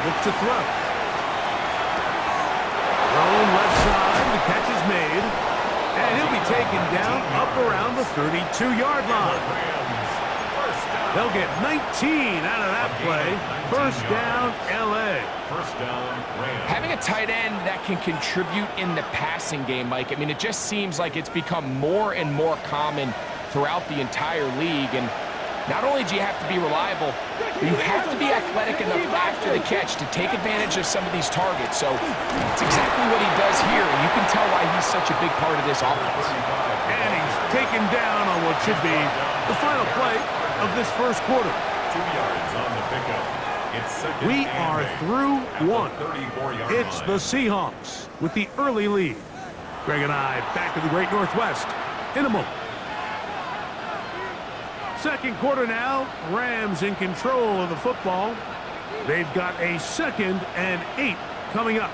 look to throw. Thrown left side, the catch is made. And he'll be taken down up around the 32-yard line. They'll get 19 out of that play. First down, L.A. First down, Rams. Having a tight end that can contribute in the passing game, Mike, I mean, it just seems like it's become more and more common throughout the entire league. And not only do you have to be reliable, but you have to be athletic enough after the catch to take advantage of some of these targets. So it's exactly what he does here, and you can tell why he's such a big part of this offense. And he's taken down on what should be the final play of this first quarter. 2 yards on the pickup. It's second We are through one. 34-yard It's line. the Seahawks with the early lead. Greg and I back in the Great Northwest in a moment. Second quarter now, Rams in control of the football. They've got a 2nd and 8 coming up.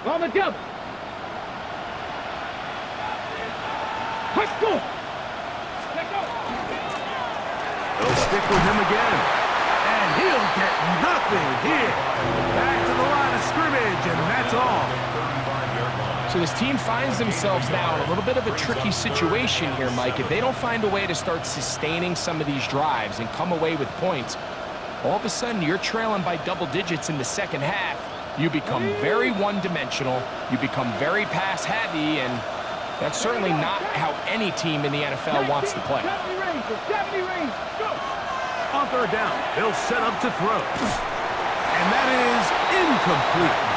On the double. Let's go. They'll stick with him again. And he'll get nothing here. Back to the line of scrimmage, and that's all. So this team finds themselves now in a little bit of a tricky situation here, Mike. If they don't find a way to start sustaining some of these drives and come away with points, all of a sudden you're trailing by double digits in the second half. You become very one-dimensional. You become very pass-heavy, and that's certainly not how any team in the NFL wants to play. 70 range, 70 range, go! On third down, they'll set up to throw. And that is incomplete.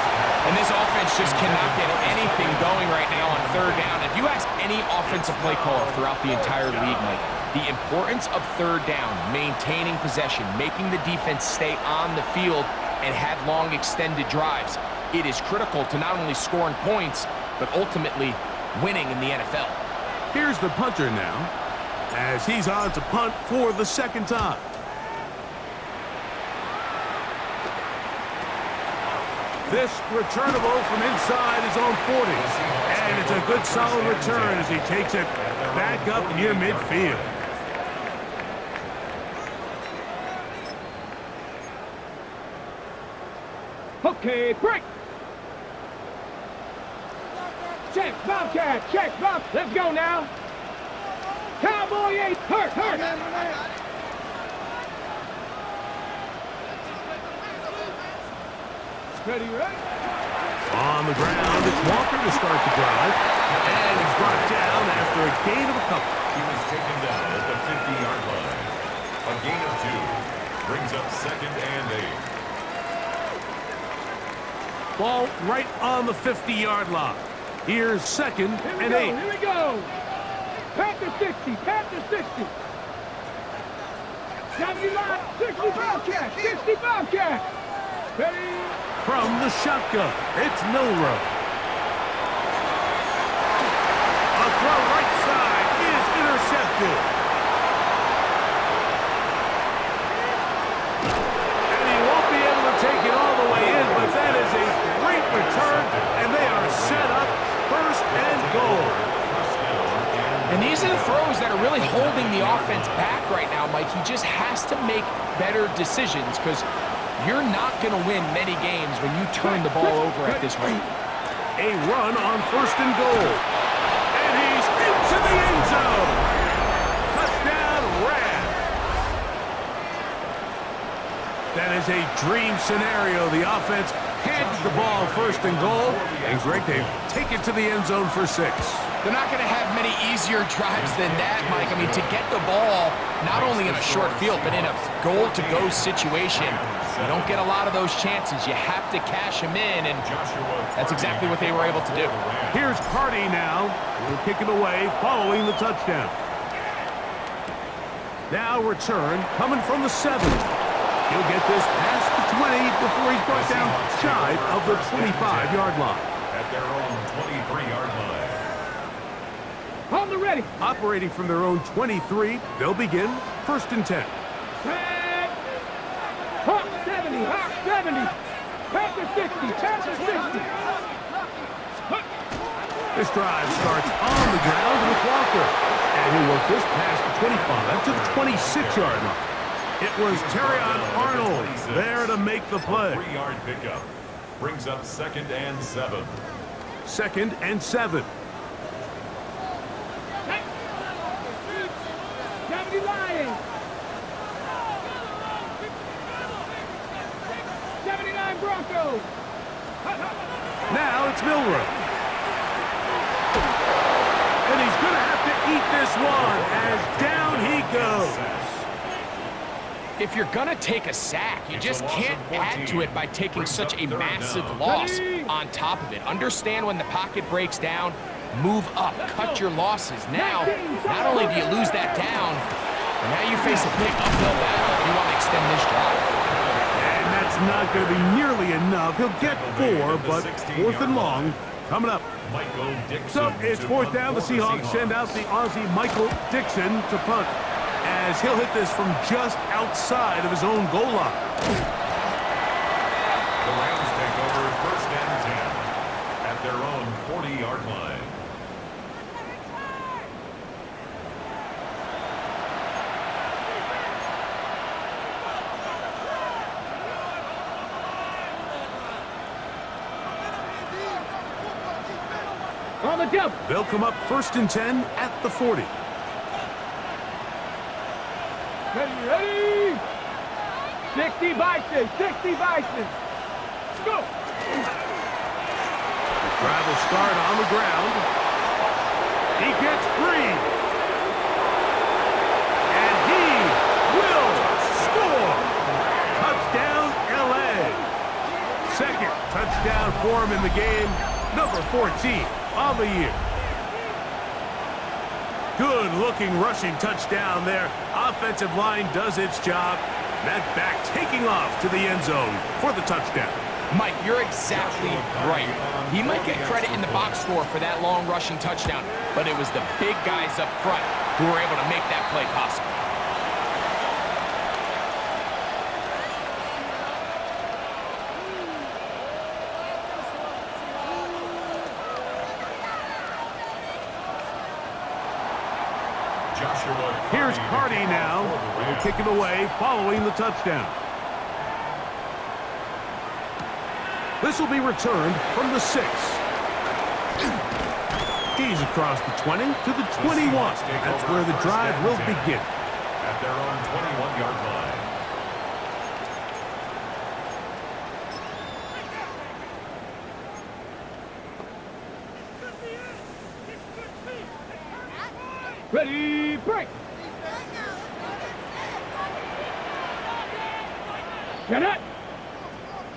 And this offense just cannot get anything going right now on third down. If you ask any offensive play caller throughout the entire league, Mike, the importance of third down, maintaining possession, making the defense stay on the field and have long extended drives, it is critical to not only scoring points, but ultimately winning in the NFL. Here's the punter now, as he's on to punt for the second time. This returnable from inside his own 40. And it's a good solid return as he takes it back up near midfield. Okay, break. Check, Bobcat, check, Bob. Let's go now. Cowboy 8, hurt. Ready, right? On the ground, it's Walker to start the drive. And he's brought down after a gain of a couple. He was taken down at the 50-yard line. A gain of 2 brings up 2nd and 8. Ball right on the 50-yard line. Here's 2nd and 8. Here we go. Panther 60, Panther 60. 79, 60 Bobcat, 60 Bobcat. Ready? From the shotgun, it's Milrow. A throw right side is intercepted. And he won't be able to take it all the way in, but that is a great return, and they are set up 1st and goal. And these are the throws that are really holding the offense back right now, Mike. He just has to make better decisions because you're not going to win many games when you turn the ball over at this rate. A run on 1st and goal. And he's into the end zone. Touchdown, Rams. That is a dream scenario. The offense handed the ball 1st and goal. And Greg, they take it to the end zone for 6. They're not going to have many easier drives than that, Mike. I mean, to get the ball not only in a short field, but in a goal-to-go situation, you don't get a lot of those chances. You have to cash them in, and that's exactly what they were able to do. Here's Hardy now. He'll kick it away following the touchdown. Now return coming from the 7. He'll get this past the 20 before he's brought down shy of the 25-yard line. At their own 23-yard line. On the ready. Operating from their own 23, they'll begin 1st and 10. Hawk 70, Hawk 70. Panther 60, Panther 60. This drive starts on the ground with Walker. And he'll work this past the 25 to the 26-yard line. It was Terrion Arnold there to make the play. 3-yard pickup. Brings up 2nd and 7. 2nd and 7. 70 Lions. 79 Broncos. Now it's Milrow. And he's going to have to eat this one as down he goes. If you're going to take a sack, you just can't add to it by taking such a massive loss on top of it. Understand when the pocket breaks down, move up, cut your losses. Now, not only do you lose that down, but now you face a big uphill battle if you want to extend this drive. And that's not going to be nearly enough. He'll get 4, but 4th and long coming up. So it's 4th down. The Seahawks send out the Aussie Michael Dixon to punt, as he'll hit this from just outside of his own goal line. The Rams take over 1st and 10 at their own 40-yard line. On the jump. They'll come up 1st and 10 at the 40. Ready. 60 Bison. 60 Bison. Go. The drive will start on the ground. He gets free. And he will score. Touchdown, L.A. 2nd touchdown for him in the game. Number 14 on the year. Good-looking rushing touchdown there. Offensive line does its job. That back taking off to the end zone for the touchdown. Mike, you're exactly right. He might get credit in the box score for that long rushing touchdown, but it was the big guys up front who were able to make that play possible. Here's Cardi now. He'll kick it away following the touchdown. This will be returned from the 6. He's across the 20 to the 21. That's where the drive will begin. At their own 21-yard line. Ready, break. Get it.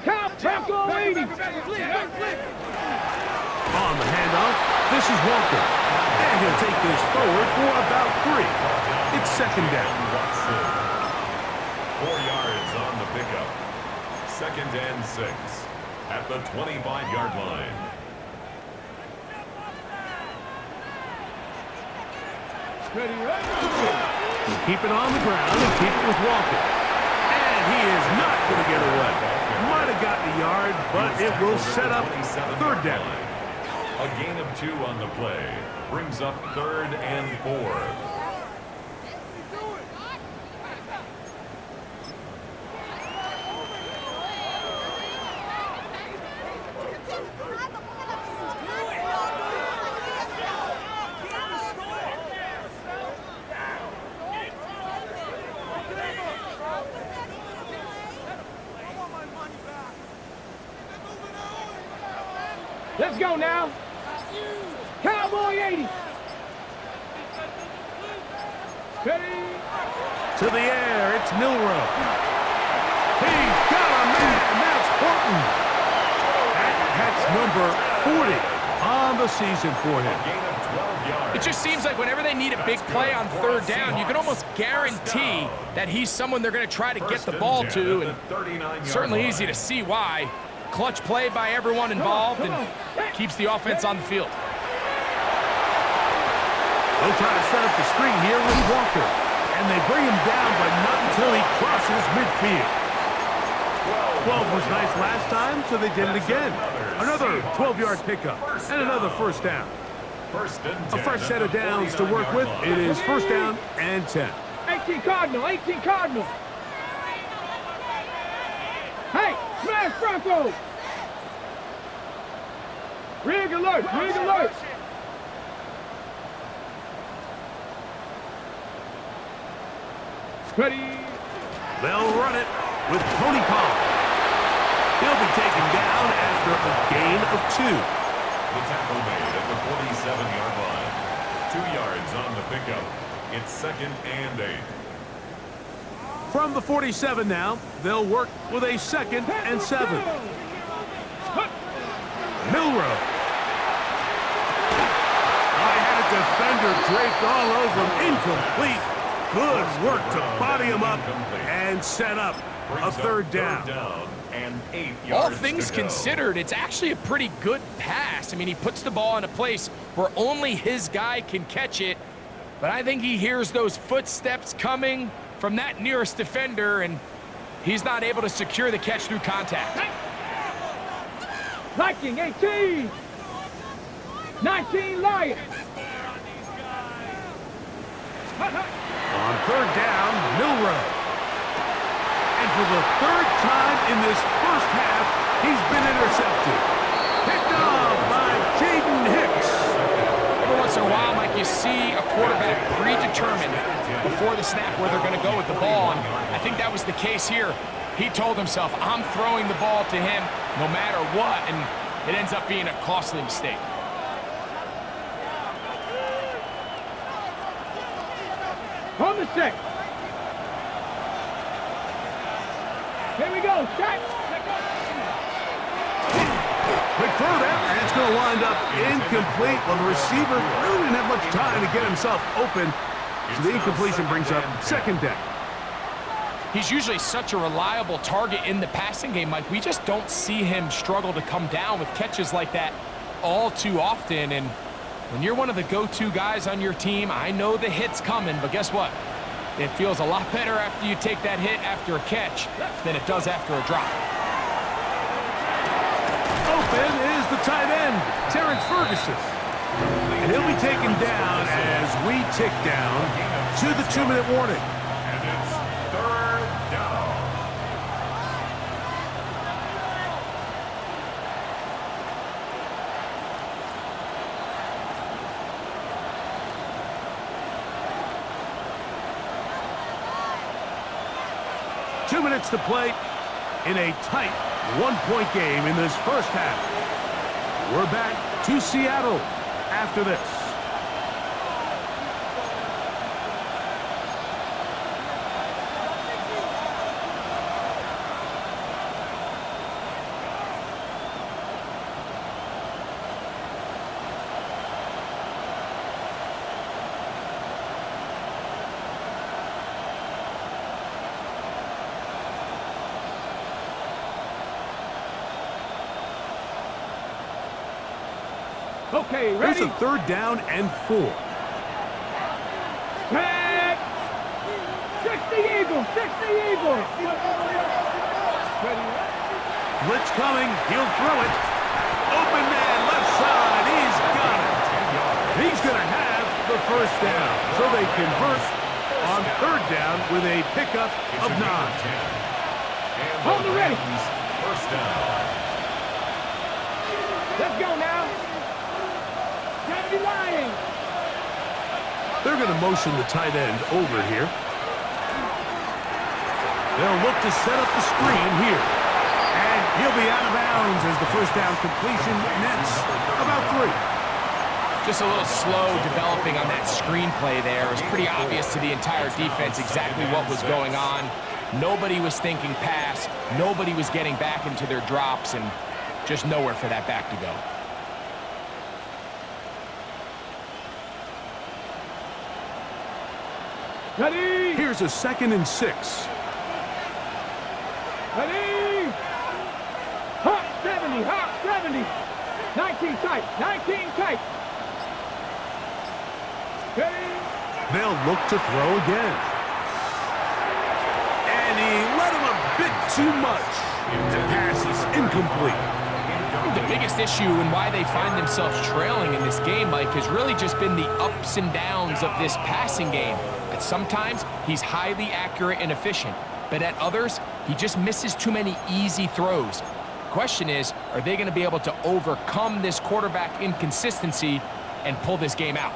Count, Bronco 80. On the handoff, this is Walker. And he'll take this forward for about 3. It's 2nd down. 4 yards on the pickup. 2nd and 6 at the 25-yard line. Ready, Keep it on the ground and keep it with Walker. And he is not going to get away. Might have gotten a yard, but it will set up 3rd down. A gain of 2 on the play. Brings up 3rd and 4. Let's go now. Cowboy 80. Ready. To the air, it's Milrow. He's got a man, that's Horton. That's number 40 on the season for him. It just seems like whenever they need a big play on 3rd down, you can almost guarantee that he's someone they're going to try to get the ball to, and certainly easy to see why. Clutch play by everyone involved and keeps the offense on the field. They'll try to set up the screen here with Walker. And they bring him down, but not until he crosses midfield. 12 was nice last time, so they did it again. Another 12-yard pickup and another 1st down. A fresh set of downs to work with. It is 1st down and 10. 18 Cardinal, 18 Cardinal. pass, Bronco. Rig alert, rig alert. Ready. They'll run it with Tony Pollard. He'll be taken down after a gain of 2. The tackle made at the 47-yard line. 2 yards on the pickup. It's 2nd and 8. From the 47 now, they'll work with a 2nd and 7. Milrow. I had a defender draped all over him. Incomplete. Good work to body him up and set up a 3rd down. And 8 yards. All things considered, it's actually a pretty good pass. I mean, he puts the ball in a place where only his guy can catch it. But I think he hears those footsteps coming from that nearest defender, and he's not able to secure the catch through contact. Viking 18. 19 Lions. On 3rd down, Milrow. And for the 3rd time in this first half, he's been intercepted. Picked off by Jaden Hicks. Every once in a while, Mike, you see a quarterback predetermined before the snap where they're going to go with the ball, and I think that was the case here. He told himself, I'm throwing the ball to him no matter what, and it ends up being a costly mistake. On the 6. Here we go, set. Quick throw there, and it's going to wind up incomplete. Well, the receiver really didn't have much time to get himself open, so the incompletion brings up 2nd down. He's usually such a reliable target in the passing game, Mike. We just don't see him struggle to come down with catches like that all too often. And when you're one of the go-to guys on your team, I know the hit's coming, but guess what? It feels a lot better after you take that hit after a catch than it does after a drop. Open is the tight end, Terrence Ferguson. And he'll be taken down as we tick down to the 2-minute warning. And it's 3rd down. Two minutes to play in a tight 1-point game in this first half. We're back to Seattle after this. Okay, ready? Here's a 3rd down and 4. Back. 60 Eagles, 60 Eagles. Ready? Blitz coming, he'll throw it. Open man, left side, he's got it. He's going to have the 1st down. So they convert on 3rd down with a pickup of 9. Hold the ready. 1st down. Let's go now. Lions. They're going to motion the tight end over here. They'll look to set up the screen here. And he'll be out of bounds as the 1st down completion nets about 3. Just a little slow developing on that screenplay there. It was pretty obvious to the entire defense exactly what was going on. Nobody was thinking pass. Nobody was getting back into their drops, and just nowhere for that back to go. Ready? Here's a 2nd and 6. Ready? Hot 70, hot 70. 19 tight, 19 tight. Ready? They'll look to throw again. And he let him a bit too much. The pass is incomplete. The biggest issue and why they find themselves trailing in this game, Mike, has really just been the ups and downs of this passing game. Sometimes he's highly accurate and efficient, but at others, He just misses too many easy throws. Question is, are they going to be able to overcome this quarterback inconsistency and pull this game out?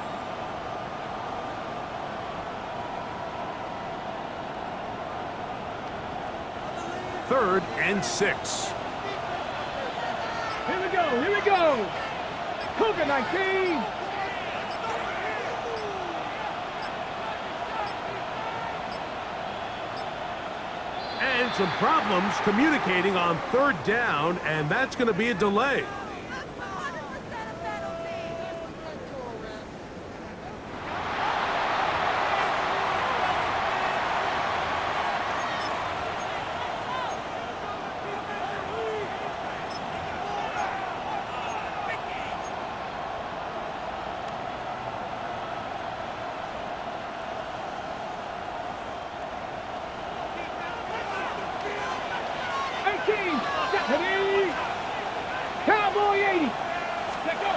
Third and 6. Here we go, here we go. Cougar 19. And some problems communicating on third down, and that's going to be a delay. Cowboy 80. Let go.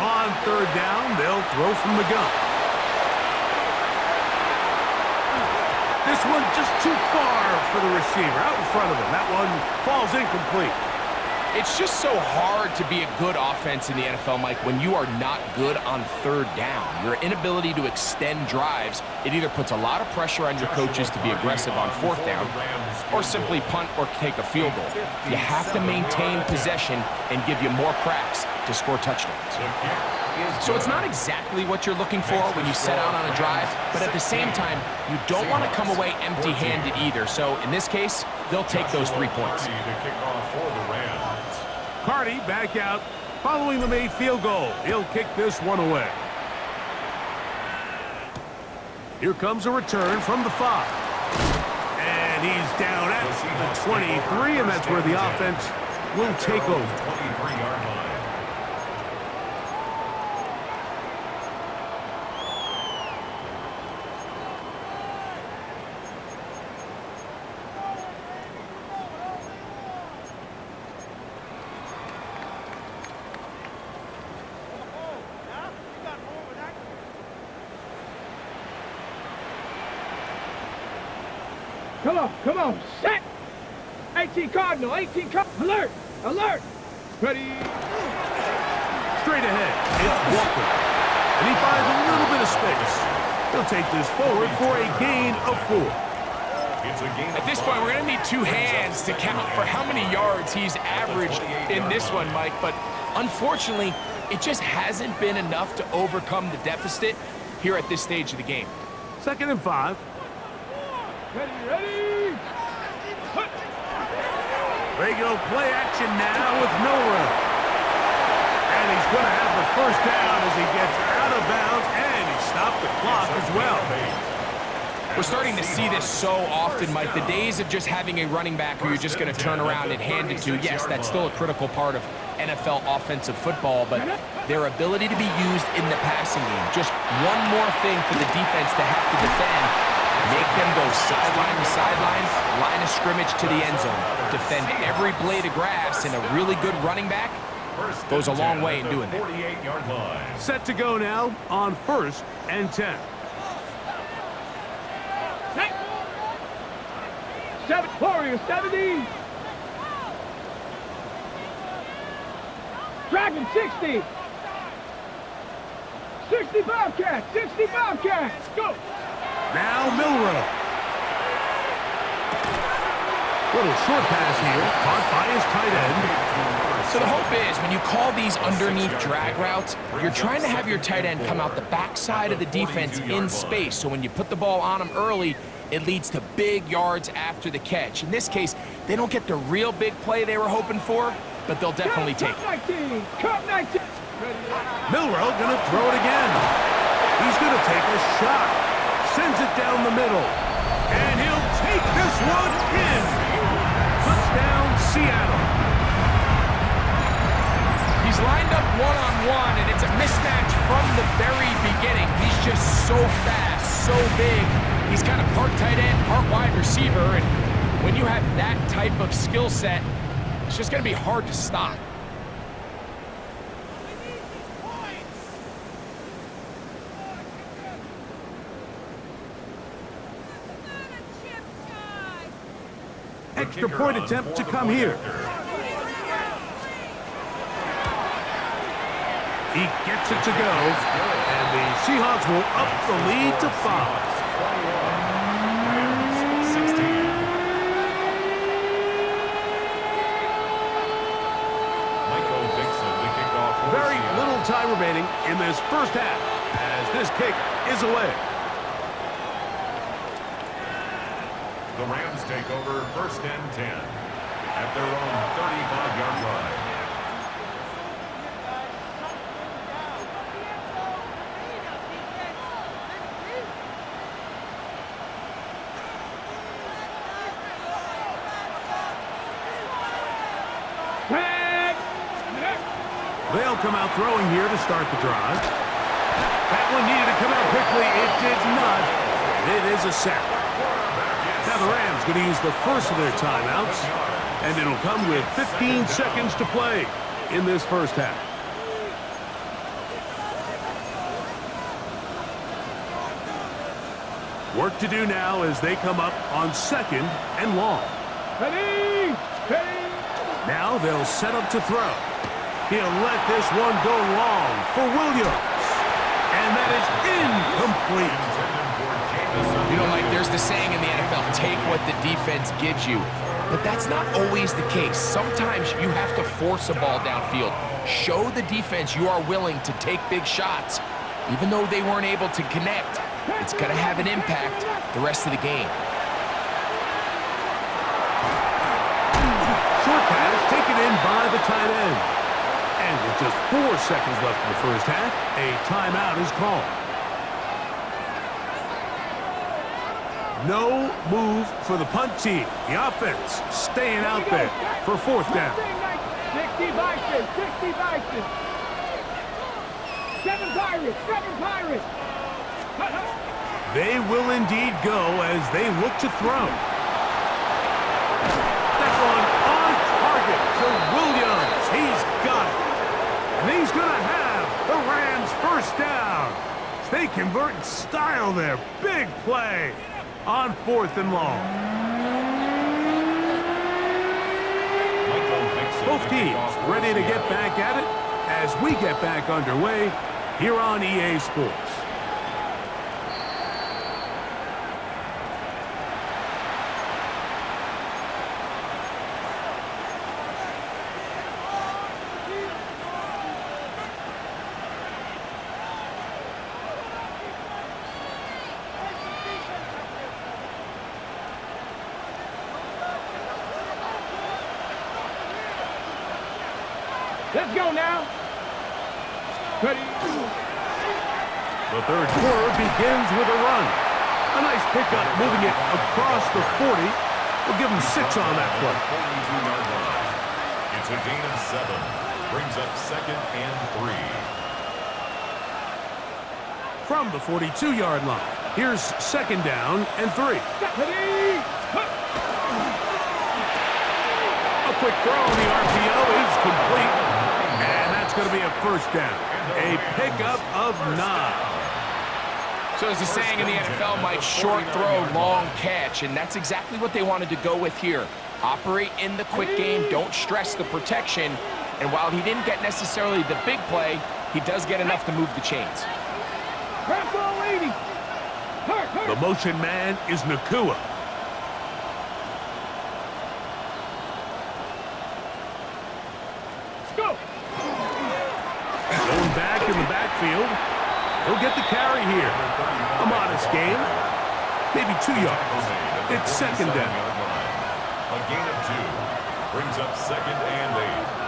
On third down, they'll throw from the gun. This one just too far for the receiver, out in front of him. That one falls incomplete. It's just so hard to be a good offense in the NFL, Mike, when you are not good on third down. Your inability to extend drives, it either puts a lot of pressure on your coaches to be aggressive on fourth down or simply punt or take a field goal. You have to maintain possession and give you more cracks to score touchdowns. So it's not exactly what you're looking for when you set out on a drive, but at the same time, you don't want to come away empty-handed either. So in this case, they'll take those 3 points. Carty back out following the made field goal. He'll kick this one away. Here comes a return from the 5. And he's down at the 23, and that's where the offense will take over. 23-yard line. Come on, set! 18 Cardinal, 18 Cardinal, alert, alert! Ready? Straight ahead, it's Walker. And he finds a little bit of space. He'll take this forward for a gain of 4. At this point, we're going to need 2 hands to count for how many yards he's averaged in this one, Mike. But unfortunately, it just hasn't been enough to overcome the deficit here at this stage of the game. 2nd and 5. Ready? Regular play action now with Milrow. And he's going to have the first down as he gets out of bounds, and he stopped the clock as well. We're starting to see this so often, Mike. The days of just having a running back who you're just going to turn around and hand it to, yes, that's still a critical part of NFL offensive football, but their ability to be used in the passing game, just one more thing for the defense to have to defend. Make them go sideline to sideline, line of scrimmage to the end zone. Defend every blade of grass, and a really good running back goes a long way in doing that. 48-yard line. Set to go now on 1st and 10. Warrior 70. Dragon 60. 65 cats, 65 cats. Go. Now Milrow. Little short pass here, caught by his tight end. So the hope is when you call these underneath drag routes, you're trying to have your tight end come out the backside of the defense in space. So when you put the ball on him early, it leads to big yards after the catch. In this case, they don't get the real big play they were hoping for, but they'll definitely take it. Cup 19. Milrow gonna throw it again. He's gonna take a shot. Sends it down the middle. And he'll take this one in. Touchdown, Seattle. He's lined up one-on-one, and it's a mismatch from the very beginning. He's just so fast, so big. He's kind of part tight end, part wide receiver, and when you have that type of skill set, it's just going to be hard to stop. extra point attempt to come here. He gets it to go, and the Seahawks will up the lead to 5. Very little time remaining in this first half as this kick is away. The Rams take over 1st and 10 at their own 35-yard line. They'll come out throwing here to start the drive. That one needed to come out quickly. It did not. It is a sack. Now the Rams going to use the first of their timeouts, and it'll come with 15 seconds to play in this first half. Work to do now as they come up on 2nd and long. Ready! Now they'll set up to throw. He'll let this one go long for Williams. And that is incomplete. You know, Mike, there's the saying in the NFL, take what the defense gives you. But that's not always the case. Sometimes you have to force a ball downfield. Show the defense you are willing to take big shots. Even though they weren't able to connect, it's going to have an impact the rest of the game. Short pass taken in by the tight end. And with just 4 seconds left in the first half, a timeout is called. No move for the punt team. The offense staying out there for 4th down. 60 Vikings, 60 Vikings. 7 Pirates. They will indeed go as they look to throw. That one on target to Williams. He's got it. And he's going to have the Rams 1st down. They convert in style there. Big play on 4th and long. Both teams ready to get back at it as we get back underway here on EA Sports. Let's go now. Ready? The 3rd quarter begins with a run. A nice pickup moving it across the 40. We'll give them 6 on that play. 42-yard line. It's a gain of 7. Brings up 2nd and 3. From the 42-yard line, here's 2nd down and 3. Ready? A quick throw on the RPO is complete. And that's going to be a 1st down. A pickup of 9. So as the saying in the NFL, Mike, short throw, long catch, and that's exactly what they wanted to go with here. Operate in the quick game, don't stress the protection, and while he didn't get necessarily the big play, he does get enough to move the chains. The motion man is Nakua. Going back in the backfield. He'll get the carry here. A modest gain. Maybe 2 yards. It's 2nd down. A gain of 2. Brings up 2nd and 8.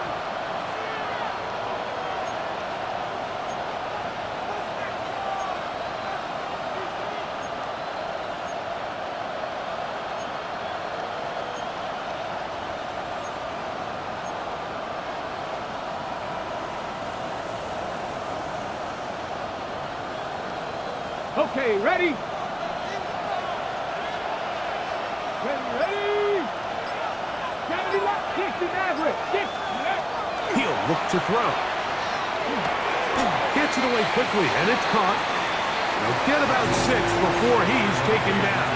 Okay, ready? Ready? 70 left, 60 Maverick, 6. He'll look to throw. Gets it away quickly, and it's caught. He'll get about 6 before he's taken down.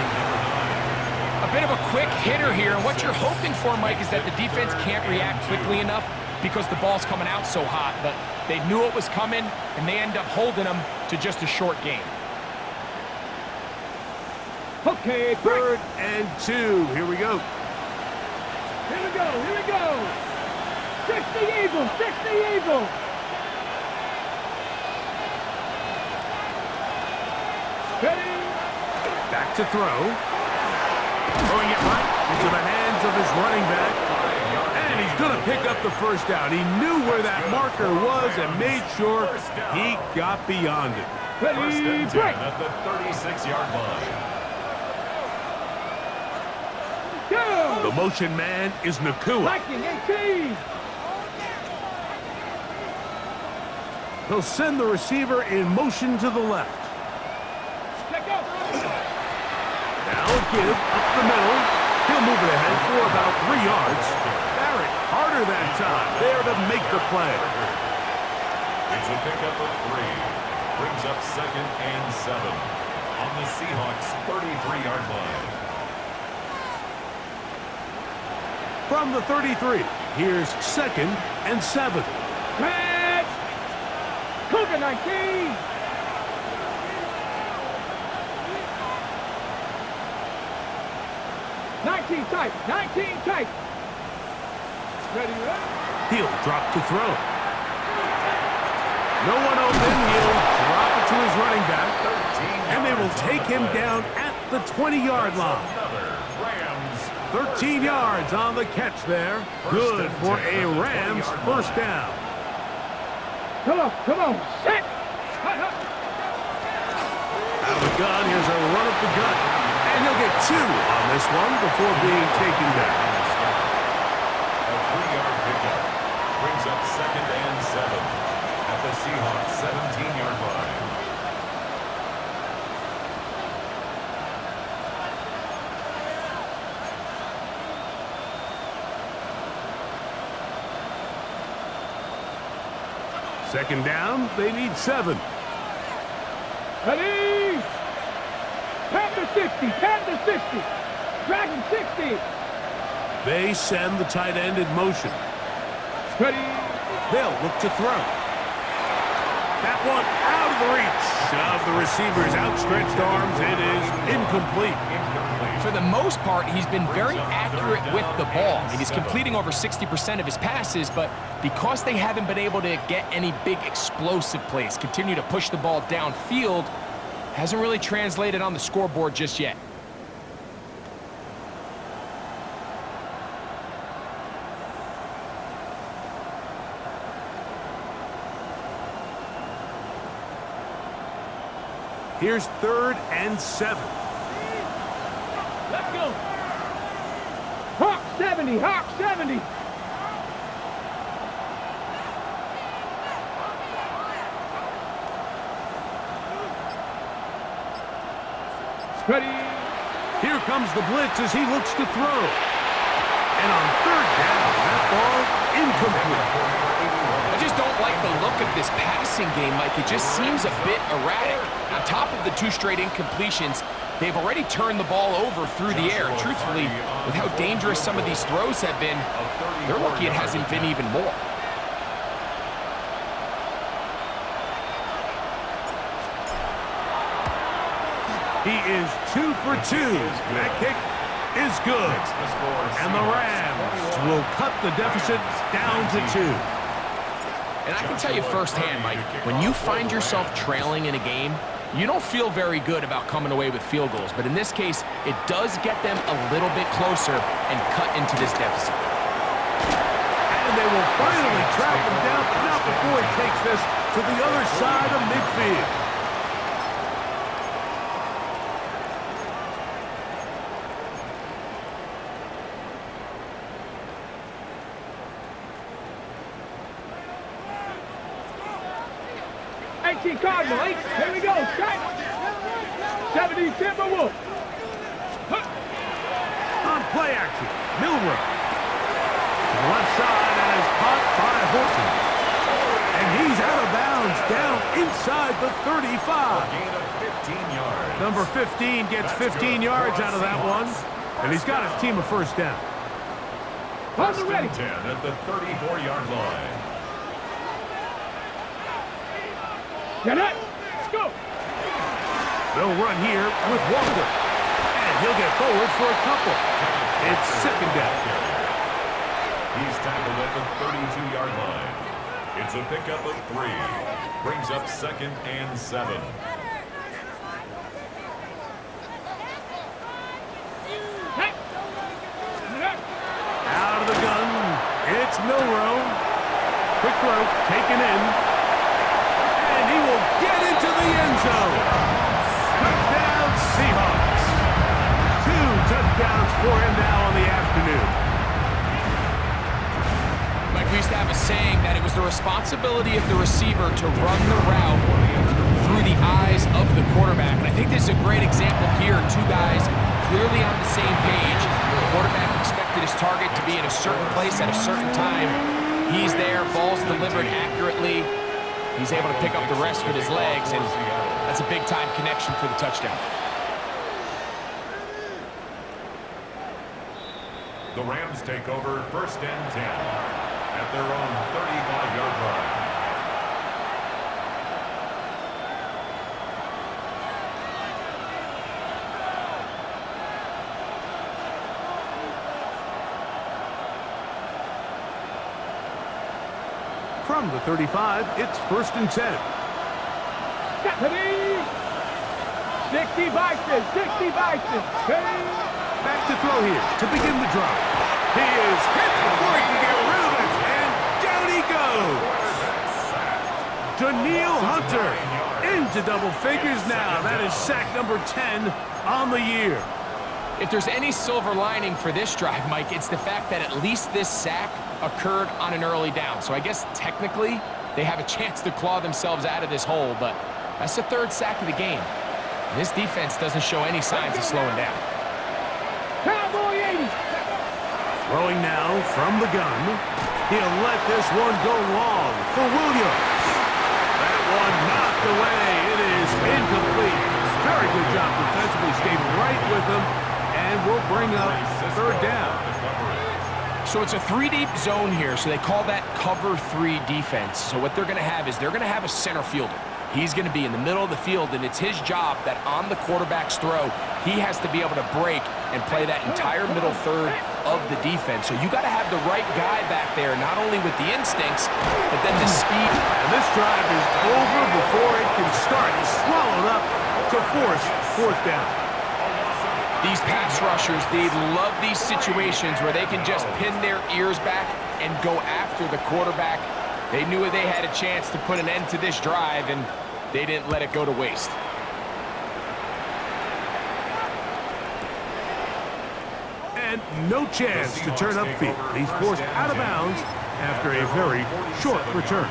A bit of a quick hitter here. And what you're hoping for, Mike, is that the defense can't react quickly enough because the ball's coming out so hot. But they knew it was coming, and they end up holding them to just a short game. Okay, Third and 2. Here we go. Here we go, here we go. 60 Eagles, 60 Eagles. Ready? Back to throw. Throwing it right into the hands of his running back. And he's going to pick up the first down. He knew where that marker was and made sure he got beyond it. First Ready, and 10 break. at the 36-yard line. Go. The motion man is Nakua. Viking 18. He'll send the receiver in motion to the left. Let go. Now a give up the middle. He'll move it ahead for about 3 yards. Barrett harder that time. There to make the play. It's a pickup of 3. Brings up 2nd and 7 on the Seahawks' 33-yard line. From the 33, here's 2nd and 7. Red. Cougar 19. Tight, 19 tight. Ready, ready. He'll drop to throw. No one open. He'll drop it to his running back. And they will take him down at the 20-yard line. 13 yards on the catch there. Good for a Rams first down. Come on, come on. Set. Out of the gun, here's a run up the gut. And he'll get 2 on this one before being taken down. A 3-yard pickup brings up 2nd and 7 at the Seahawks' 17-yard line. Second down, they need 7. Ready. Panther 60, Panther 60. Dragon 60. They send the tight end in motion. Ready. They'll look to throw. That one out of the reach of the receiver's outstretched arms. It is incomplete. For the most part, he's been very accurate with the ball. I mean, he's completing over 60% of his passes, but because they haven't been able to get any big explosive plays, continue to push the ball downfield, hasn't really translated on the scoreboard just yet. Here's 3rd and 7. Let's go. Hawk 70, Hawk 70. Ready. Here comes the blitz as he looks to throw. And on 3rd down, that ball incomplete. I just don't like the look of this passing game, Mike. It just seems a bit erratic. On top of the 2 straight incompletions, they've already turned the ball over through the air. Truthfully, with how dangerous some of these throws have been, they're lucky it hasn't been even more. He is 2 for 2. That kick is good. And the Rams will cut the deficit down to 2. And I can tell you firsthand, Mike, when you find yourself trailing in a game, you don't feel very good about coming away with field goals. But in this case, it does get them a little bit closer and cut into this deficit. And they will finally track him down, but not before he takes this to the other side of midfield. Cardinal, 8. Here we go. Shot. 70 Timberwolf. On play action, Milrow. To the left side and is caught by Horton. And he's out of bounds down inside the 35. Gain of 15 yards. Number 15 gets 15 yards out of that one. And he's got his team a first down. First and 10 at the 34-yard line. Get it. Let's go. They'll run here with Walker. And he'll get forward for a couple. It's second down. He's tackled at the 32-yard line. It's a pickup of 3. Brings up second and 7. Out of the gun, it's Milroe. Quick throw, taken in. And he will get into the end zone. Touchdown, Seahawks. 2 touchdowns for him now on the afternoon. Like we used to have a saying that it was the responsibility of the receiver to run the route through the eyes of the quarterback. And I think this is a great example here. 2 guys clearly on the same page. The quarterback expected his target to be in a certain place at a certain time. He's there, ball's delivered accurately. He's able to pick up the rest with his legs, and that's a big-time connection for the touchdown. The Rams take over first and 10 at their own 35-yard line. From the 35, it's first and 10. 60 Bison, 60 Bison. Back to throw here to begin the drive. He is hit before he can get rid of it, and down he goes. Daniil Hunter into double figures now. That is sack number 10 on the year. If there's any silver lining for this drive, Mike, it's the fact that at least this sack occurred on an early down. So I guess technically they have a chance to claw themselves out of this hole, but that's the 3rd sack of the game. And this defense doesn't show any signs of slowing down. Cowboy 80. Throwing now from the gun. He'll let this one go long for Williams. That one knocked away. It is incomplete. Very good job defensively. Stayed right with him. And we'll bring up 3rd down. So it's a 3-deep zone here, so they call that cover 3 defense. So what they're going to have is they're going to have a center fielder. He's going to be in the middle of the field, and it's his job that on the quarterback's throw, he has to be able to break and play that entire middle third of the defense. So you got to have the right guy back there, not only with the instincts, but then the speed. And this drive is over before it can start. He's swallowed up to force 4th down. These pass rushers, they love these situations where they can just pin their ears back and go after the quarterback. They knew they had a chance to put an end to this drive, and they didn't let it go to waste. And no chance to turn upfield. He's forced out of bounds after a very short return.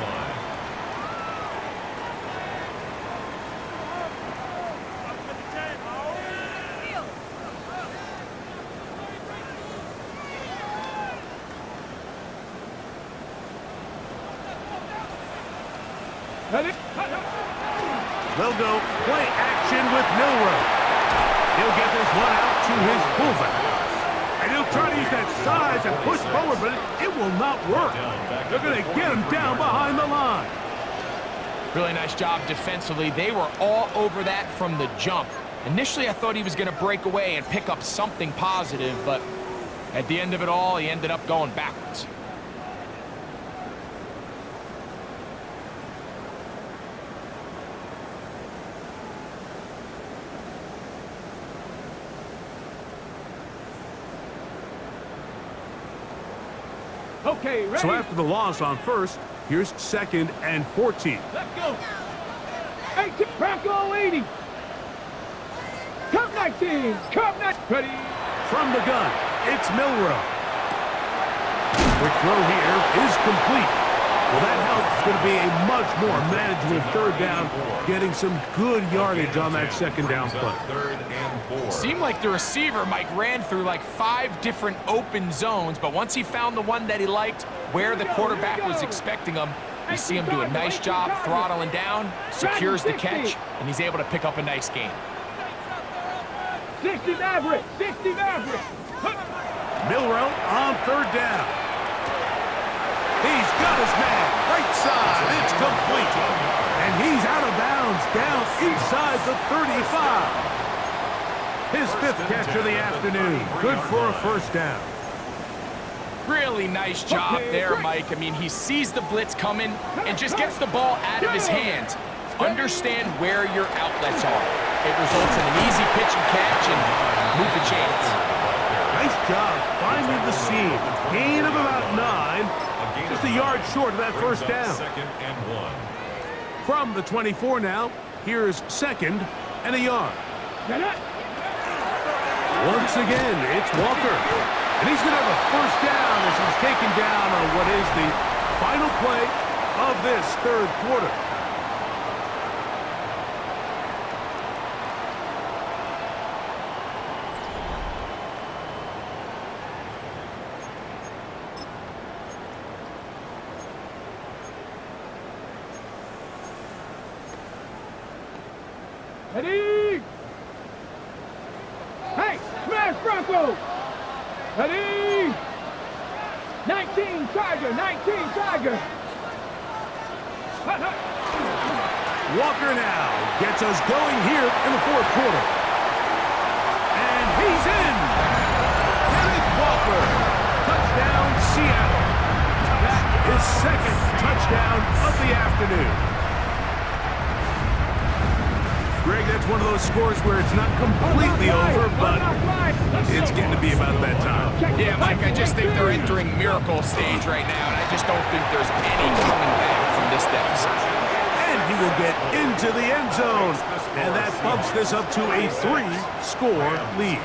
They'll go play action with Milroe. He'll get this one out to his fullback. And he'll try to use that size and push forward, but it will not work. They're going to get him down behind the line. Really nice job defensively. They were all over that from the jump. Initially, I thought he was going to break away and pick up something positive, but at the end of it all, he ended up going backwards. Okay, ready? So after the loss on first, here's 2nd and 14. Let's go. 18, Bronco 80. Cup 19, Cup 19. Ready? From the gun, it's Milroe. Quick throw here is complete. Well, that helps. It's going to be a much more manageable 3rd down, getting some good yardage on that 2nd down play. 3rd and 4. Seemed like the receiver, Mike, ran through like 5 different open zones, but once he found the one that he liked, where the quarterback was expecting him, you see him do a nice job throttling down, secures the catch, and he's able to pick up a nice gain. 60 Maverick. 60 Maverick. Milrow on third down. He's got his man. Right side. It's complete. And he's out of bounds down inside the 35. His fifth catch of the afternoon. Good for a first down. Really nice job there, Mike. I mean, he sees the blitz coming and just gets the ball out of his hands. Understand where your outlets are. It results in an easy pitch and catch and move the chains. Nice job finding the seam. Gain of about 9. Just a yard short of that first down. Second and 1. From the 24 now, here's second and a yard. Once again, it's Walker. And he's going to have a first down as he's taken down on what is the final play of this third quarter. Ready? Hey, smash Bronco! Ready? 19 Tiger, 19 Tiger! Walker now gets us going here in the fourth quarter. And he's in! Kenneth Walker! Touchdown, Seattle! That is second touchdown of the afternoon. Greg, that's one of those scores where it's not completely over, but it's getting to be about that time. Yeah, Mike, I just think they're entering miracle stage right now, and I just don't think there's any coming back from this deficit. And he will get into the end zone, and that bumps this up to a 3-score lead.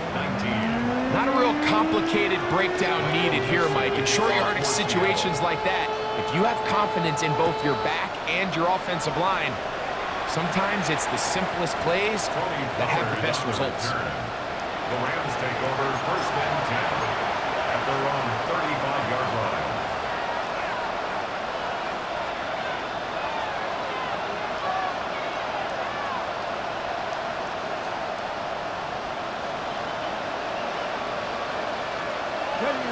Not a real complicated breakdown needed here, Mike. In short yardage situations like that, if you have confidence in both your back and your offensive line, sometimes it's the simplest plays that have the best results. The Rams take over first and 10 at their own 35-yard line.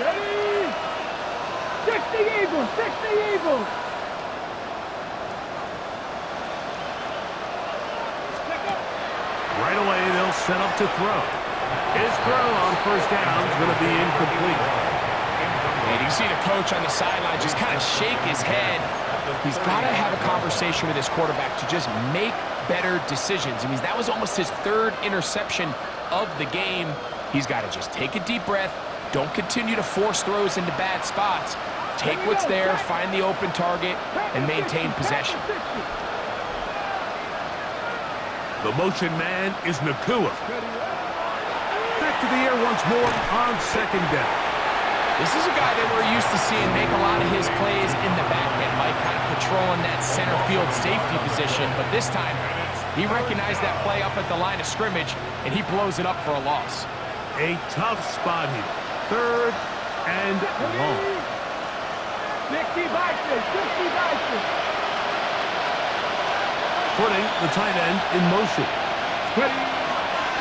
Ready? 60 Eagles, 60 Eagles! Right away, they'll set up to throw. His throw on first down is going to be incomplete. And you see the coach on the sideline just kind of shake his head. He's got to have a conversation with his quarterback to just make better decisions. I mean, that was almost his third interception of the game. He's got to just take a deep breath. Don't continue to force throws into bad spots. Take what's there, find the open target, and maintain possession. The motion man is Nakua. Back to the air once more on second down. This is a guy that we're used to seeing make a lot of his plays in the back end, Mike, kind of patrolling that center field safety position. But this time, he recognized that play up at the line of scrimmage, and he blows it up for a loss. A tough spot here. Third and long. 60 Vikings, 60 Vikings! Putting the tight end in motion.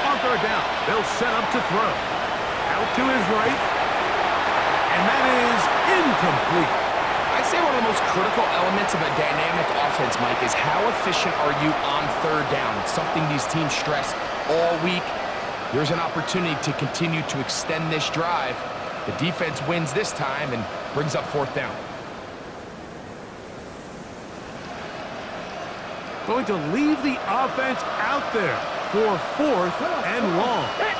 On third down, they'll set up to throw. Out to his right. And that is incomplete. I'd say one of the most critical elements of a dynamic offense, Mike, is how efficient are you on third down? It's something these teams stress all week. There's an opportunity to continue to extend this drive. The defense wins this time and brings up fourth down. Going to leave the offense out there for fourth and long. That's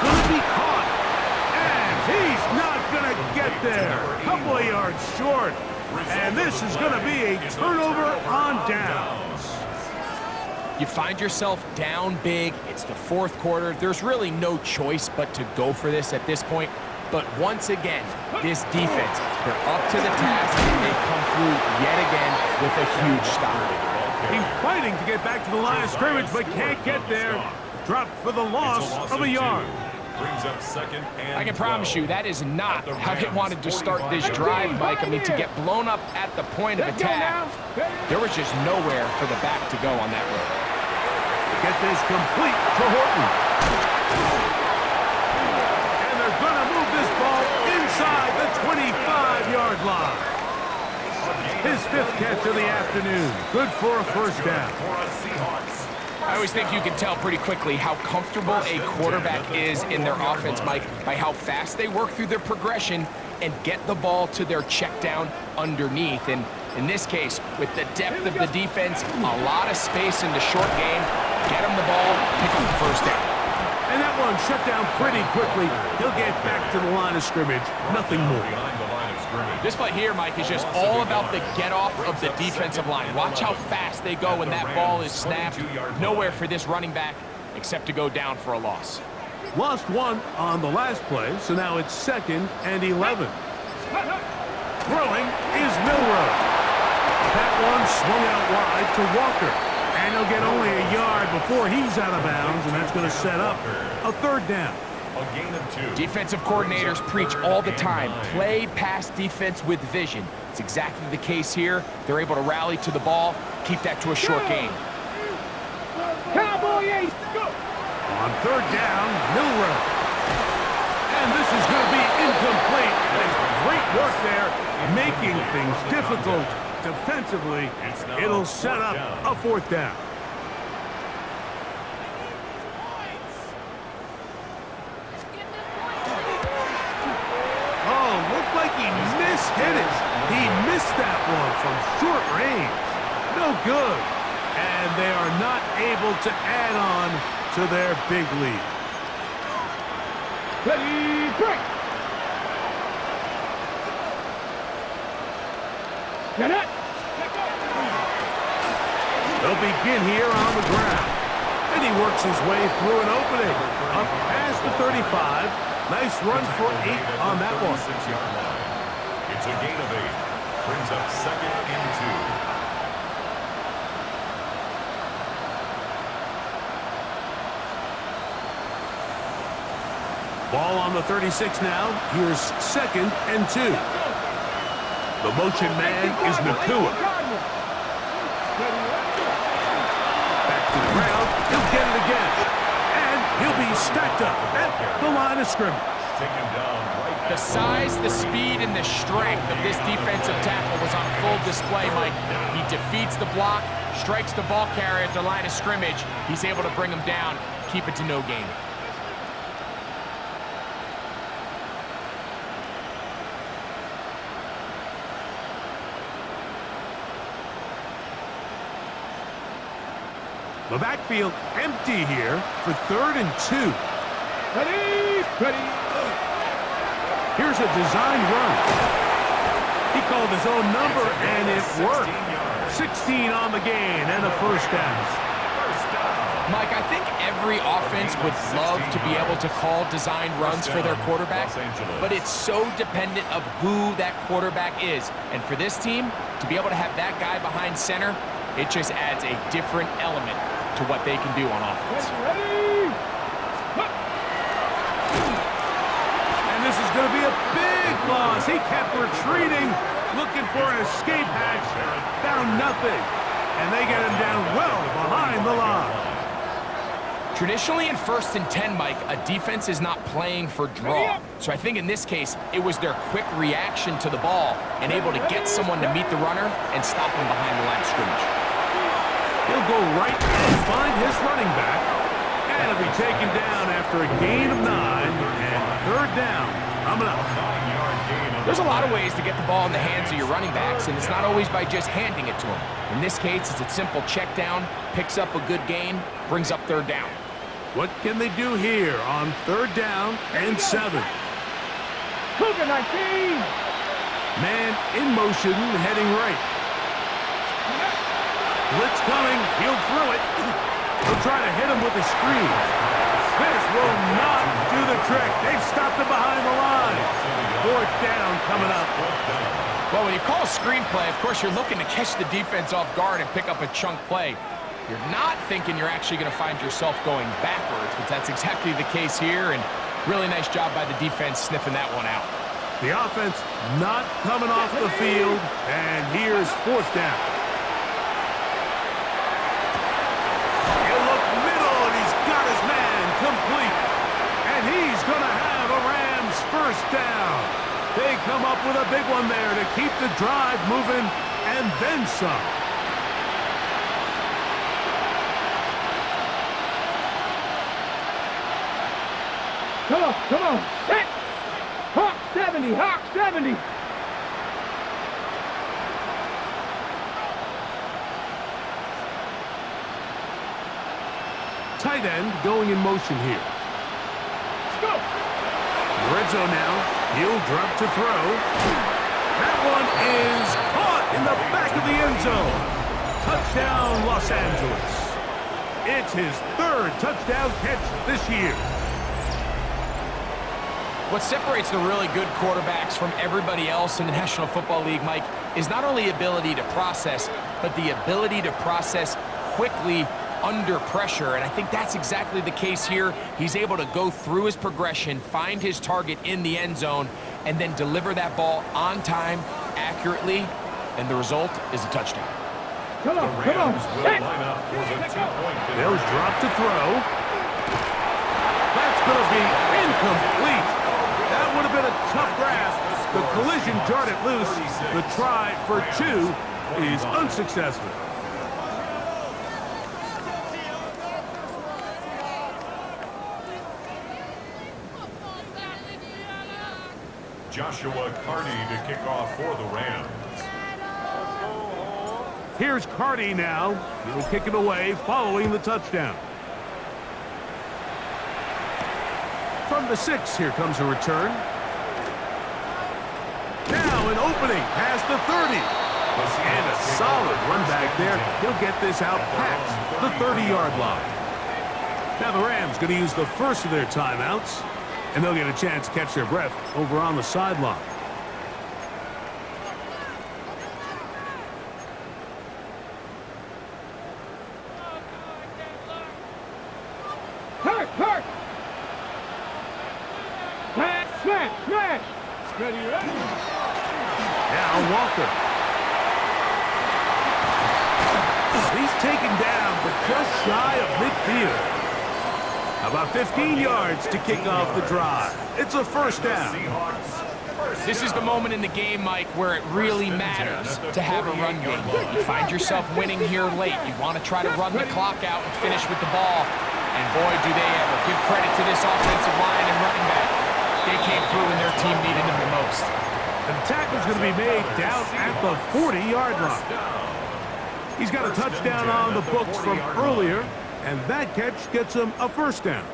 going to be caught. And he's not going to get there. A couple of yards short. And this is going to be a turnover on downs. You find yourself down big. It's the fourth quarter. There's really no choice but to go for this at this point. But once again, this defense, they're up to the task, and they come through yet again with a huge stop. He's fighting to get back to the line of scrimmage, but can't get there. Dropped for the loss of a yard. Brings up second and I can promise 12. you that is not how they wanted to start this drive, Mike. I mean, to get blown up at the point of attack, there was just nowhere for the back to go on that run. Get this complete to Horton. And they're going to move this ball inside the 25-yard line. His 5th catch of the afternoon. Good for a first down. I always think you can tell pretty quickly how comfortable a quarterback is in their offense, Mike, by how fast they work through their progression and get the ball to their check down underneath. And in this case, with the depth of the defense, a lot of space in the short game, get him the ball, pick up the first down. And that one shut down pretty quickly. He'll get back to the line of scrimmage. Nothing more. This play here, Mike, is just all about the get-off of the defensive line. Watch how fast they go when that ball is snapped. Nowhere for this running back except to go down for a loss. Lost one on the last play, so now it's 2nd and 11. Throwing is Milroe. That one swung out wide to Walker. And he'll get only a yard before he's out of bounds, and that's going to set up a 3rd down. A gain of 2. Defensive coordinators preach all the time, play pass defense with vision. It's exactly the case here. They're able to rally to the ball, keep that to a short game. Cowboy ace, go! On 3rd down, Milroe. And this is going to be incomplete. And it's great work there, making things difficult defensively. It'll set up a 4th down. Oh, looked like he mishit it. He missed that one from short range. No good. And they are not able to add on to their big lead. Ready, break! Get it! They'll begin here on the ground. And he works his way through an opening. Up past the 35. Nice run for 8 on that one. 6-yard line. It's a gain of 8. Brings up 2nd and 2. Ball on the 36 now. Here's 2nd and 2. The motion man is Nakua. Back to the ground. He'll get it again. And he'll be stacked up at the line of scrimmage. The size, the speed, and the strength of this defensive tackle was on full display, Mike. He defeats the block, strikes the ball carrier at the line of scrimmage. He's able to bring him down, keep it to no gain. The backfield empty here for 3rd and 2. Ready, ready. Here's a designed run. He called his own number, and it worked. 16 on the gain and a 1st down. Mike, I think every offense would love to be able to call design runs for their quarterback, but it's so dependent of who that quarterback is. And for this team, to be able to have that guy behind center, it just adds a different element to what they can do on offense. Ready! And this is going to be a big loss. He kept retreating, looking for an escape hatch, found nothing. And they get him down well behind the line. Traditionally in 1st and 10, Mike, a defense is not playing for draw. So I think in this case, it was their quick reaction to the ball and able to get someone to meet the runner and stop him behind the line of scrimmage. He'll go right and find his running back. And he'll be taken down after a gain of 9 and 3rd down coming up. There's a lot of ways to get the ball in the hands of your running backs, and it's not always by just handing it to them. In this case, it's a simple check down, picks up a good gain, brings up 3rd down. What can they do here on 3rd down and 7? Cougar 19! Man in motion, heading right. Blitz coming. He'll throw it. He'll try to hit him with a screen. This will not do the trick. They've stopped him behind the line. 4th down coming up. Well, when you call a screen play, of course, you're looking to catch the defense off guard and pick up a chunk play. You're not thinking you're actually going to find yourself going backwards, but that's exactly the case here, and Really nice job by the defense sniffing that one out. The offense not coming off the field, and here's fourth down. He'll look middle, and he's got his man complete. And he's going to have a Rams first down. They come up with a big one there to keep the drive moving, and then some. Come on. Hit! Hawk 70, Hawk 70. Tight end going in motion here. Let's go. Red zone now. He'll drop to throw. That one is caught in the back of the end zone. Touchdown, Los Angeles. It's his third touchdown catch this year. What separates the really good quarterbacks from everybody else in the National Football League, Mike, is not only ability to process, but the ability to process quickly under pressure. And I think that's exactly the case here. He's able to go through his progression, find his target in the end zone, and then deliver that ball on time, accurately, and the result is a touchdown. Come on. Will line up for the 2-point conversion. They'll drop to throw. That's going to be incomplete. That would have been a tough grasp. The collision jarred it loose. The try for 2 is unsuccessful. Joshua Carney to kick off for the Rams. Here's Carney now. He'll kick it away following the touchdown. From the 6, here comes a return. Now an opening past the 30. And a solid run back there. He'll get this out past the 30-yard line. Now the Rams going to use the first of their timeouts, and they'll get a chance to catch their breath over on the sideline. Hurt! Smash! Ready. Now Walker. He's taken down, but just shy of midfield. About 15 yards to kick off the drive. It's a first down. This is the moment in the game, Mike, where it really matters to have a run game. You find yourself winning here late. You want to try to run the clock out and finish with the ball. And boy, do they ever. Give credit to this offensive line and running back. They came through when their team needed them the most. And the tackle's going to be made down at the 40-yard line. He's got a touchdown on the books from earlier, and that catch gets him a first down.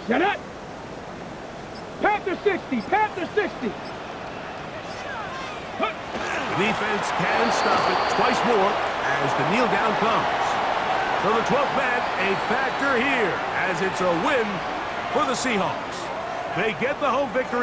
Get it! Panther 60! Panther 60! The defense can stop it twice more as the kneel down comes. So the 12th man, a factor here as it's a win for the Seahawks. They get the home victory.